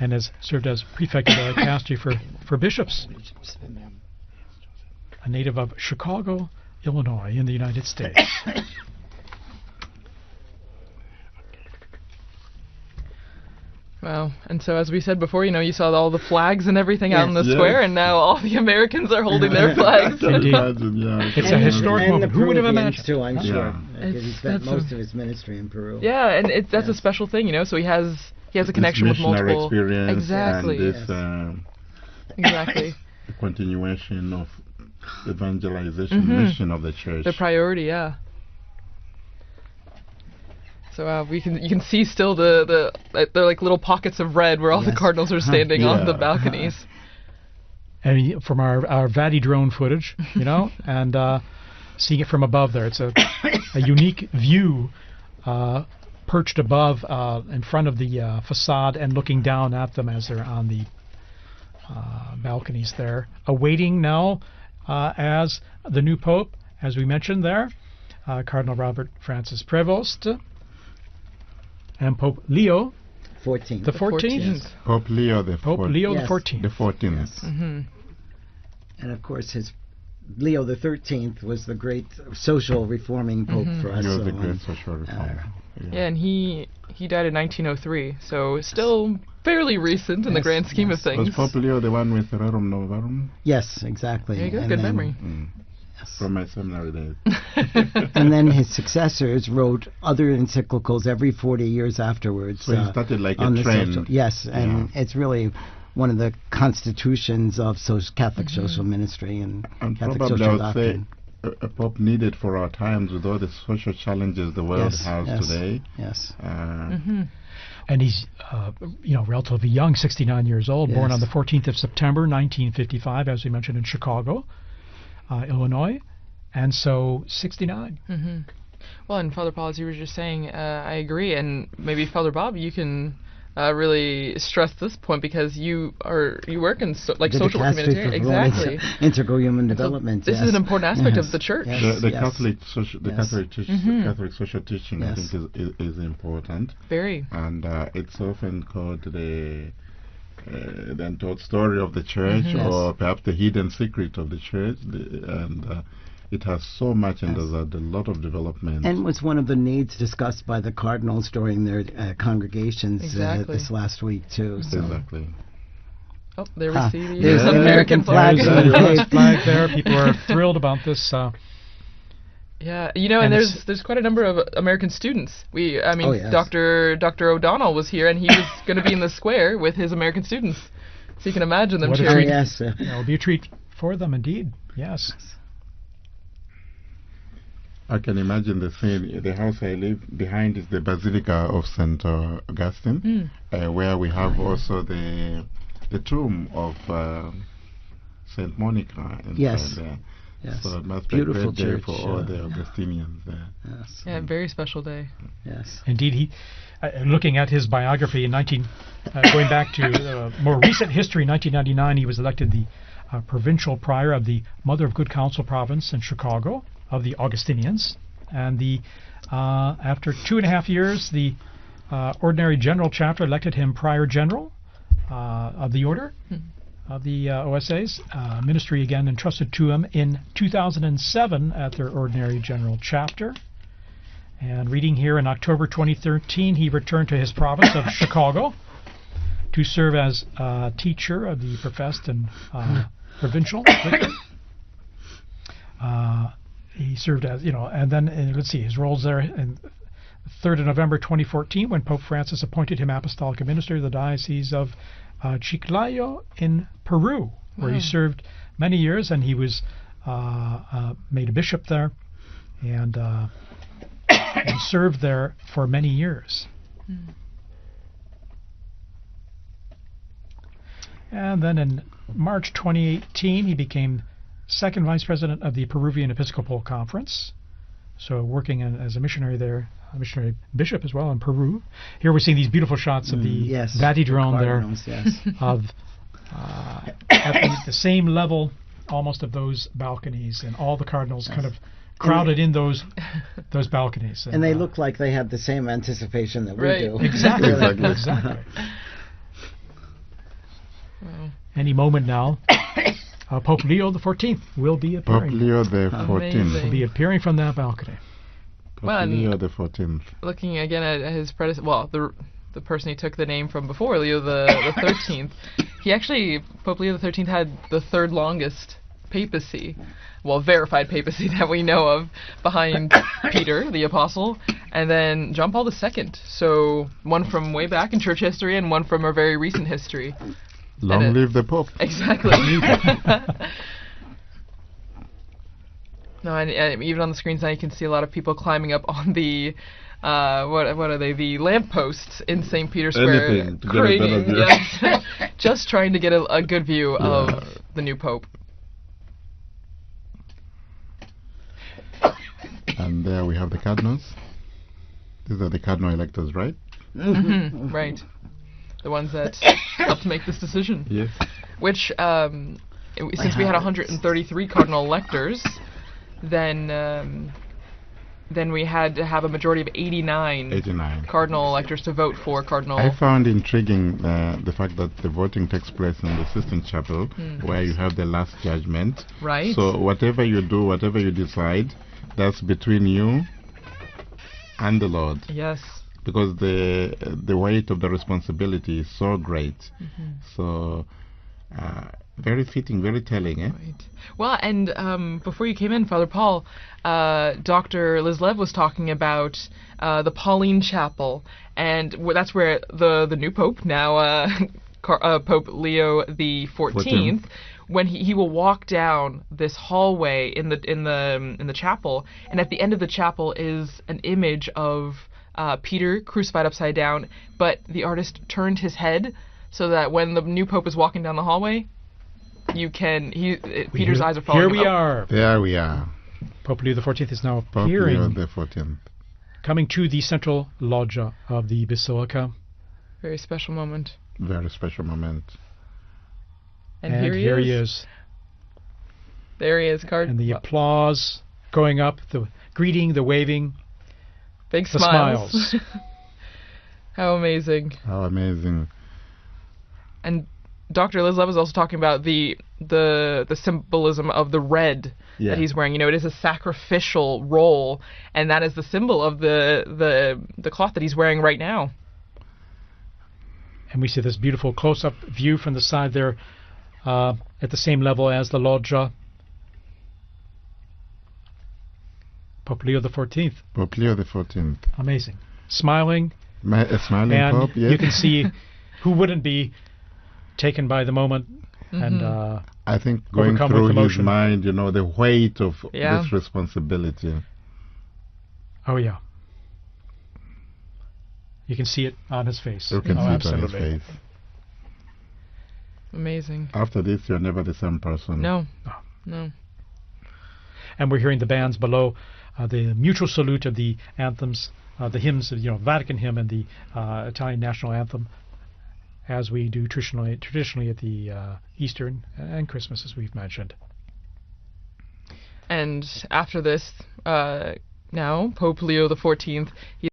and has served as prefect of the dicastery for bishops. A native of Chicago, Illinois, in the United States. Wow. And so, as we said before, you saw all the flags and everything out in the square, and now all the Americans are holding their flags. It's a historic moment. Who would have imagined? Too, I'm sure. He spent That's most of his ministry in Peru. Yeah, and that's a special thing, So he has a connection with multiple. Experience exactly. And this, exactly. The continuation of evangelization mission of the church. The priority, yeah. So you can see still the like little pockets of red where all the cardinals are standing on the balconies. And from our Vati drone footage, and seeing it from above there, it's a unique view, perched above in front of the facade and looking down at them as they're on the balconies there, awaiting now as the new Pope, as we mentioned there, Cardinal Robert Francis Prevost. And Pope Leo the 14th. Yes. Pope Leo the XIV. The 14th. Yes. And of course, Leo the 13th was the great social reforming Pope for us. He was the great social reformer. Yeah, and he died in 1903, so still fairly recent in the grand scheme of things. Was Pope Leo the one with Rerum Novarum? Yes, exactly. There you go, good memory. From my seminary days. And then his successors wrote other encyclicals every 40 years afterwards. So he started like a trend. Yes, and it's really one of the constitutions of Catholic social ministry and Catholic social doctrine. A pope needed for our times with all the social challenges the world has today. Yes. And he's, relatively young, 69 years old, born on the 14th of September, 1955, as we mentioned, in Chicago, Illinois, and so 69. Well, and Father Paul, as you were just saying, I agree, and maybe Father Bob, you can really stress this point because you work in social humanitarian, exactly, integral human development. This is an important aspect of the church. The Catholic social teaching, I think, is important. Very. And it's often called the untold story of the church, or perhaps the hidden secret of the church, and it has so much, and there's a lot of development. And was one of the needs discussed by the cardinals during their congregations this last week too. So. Exactly. Oh, there we see the American flag. There's a flag there. People are thrilled about this. Yeah, and there's quite a number of American students. Dr. O'Donnell was here, and he was going to be in the square with his American students. So you can imagine them cheering. Yes, it will be a treat for them, indeed. Yes. I can imagine the scene. The house I live behind is the Basilica of St. Augustine, where we have also the tomb of St. Monica inside there. Yes. So it must be a great day for all the church, Augustinians there. Yes. Yeah, very special day. Yes. Indeed, he, looking at his biography going back to more recent history, in 1999, he was elected the provincial prior of the Mother of Good Counsel province in Chicago of the Augustinians, and after 2.5 years, the ordinary general chapter elected him prior general of the order. Of the OSAs. Ministry again entrusted to him in 2007 at their ordinary general chapter. And reading here, in October 2013, he returned to his province of Chicago to serve as teacher of the professed and provincial. He served as, and then let's see, his roles there. And 3rd of November 2014, when Pope Francis appointed him apostolic minister of the Diocese of Chiclayo in Peru, where he served many years, and he was made a bishop there, and served there for many years. And then in March 2018, he became second vice president of the Peruvian Episcopal Conference, so working as a missionary there. A missionary bishop as well in Peru. Here we're seeing these beautiful shots of the Vati drone there, of at the same level almost of those balconies, and all the cardinals kind of crowded in those balconies. And they look like they have the same anticipation that we do. Exactly. Exactly. any moment now, Pope Leo the 14th will be appearing. Pope Leo the 14th will be appearing from that balcony. Pope Leo the 14th. Looking again at his predecessor, well, the person he took the name from before, Leo the 13th. He actually, Pope Leo the 13th, had the third longest papacy, well, verified papacy that we know of, behind Peter, the apostle, and then John Paul II. So one from way back in church history and one from our very recent history. Long live the Pope. Exactly. No, and even on the screens now you can see a lot of people climbing up on the what are they? The lampposts in St. Peter's Square, craning, yes, just trying to get a good view of the new Pope. And there we have the cardinals. These are the cardinal electors, right? Mm-hmm. Right. The ones that helped make this decision. Yes. Which, since we had 133 cardinal electors, then we had to have a majority of 89 cardinal electors to vote for cardinal. I found intriguing the fact that the voting takes place in the Sistine Chapel, where you have the last judgment. Right. So whatever you do, whatever you decide, that's between you and the Lord. Yes. Because the weight of the responsibility is so great. So very fitting, very telling, eh? Right. Well, and before you came in, Father Paul, Dr. Liz Lev was talking about the Pauline Chapel, and that's where the new Pope, now Pope Leo the 14th, when he will walk down this hallway in the chapel, and at the end of the chapel is an image of Peter crucified upside down, but the artist turned his head so that when the new Pope is walking down the hallway, Peter's eyes are following Here him we up. are. There we are. Pope Leo the 14th is now Pope appearing. Leo the 14th. Coming to the central loggia of the Basilica. Very special moment. Very special moment. And here he is. There he is, And the applause going up, the greeting, the waving. Big the smiles. How amazing. How amazing. And Dr. Liz Lev was also talking about the symbolism of the red that he's wearing. You know, it is a sacrificial role, and that is the symbol of the cloth that he's wearing right now. And we see this beautiful close-up view from the side there, at the same level as the loggia. Pope Leo the 14th. Pope Leo the 14th. Amazing. Smiling. A smiling and Pope, yes. You can see who wouldn't be taken by the moment and I think going through his mind, you know, the weight of this responsibility. Oh, yeah. You can see it on his face. You can see it on his face. Amazing. After this, you're never the same person. No. And we're hearing the bands below, the mutual salute of the anthems, the hymns, Vatican hymn and the Italian national anthem, as we do traditionally at the Easter and Christmas, as we've mentioned. And after this, now Pope Leo the 14th,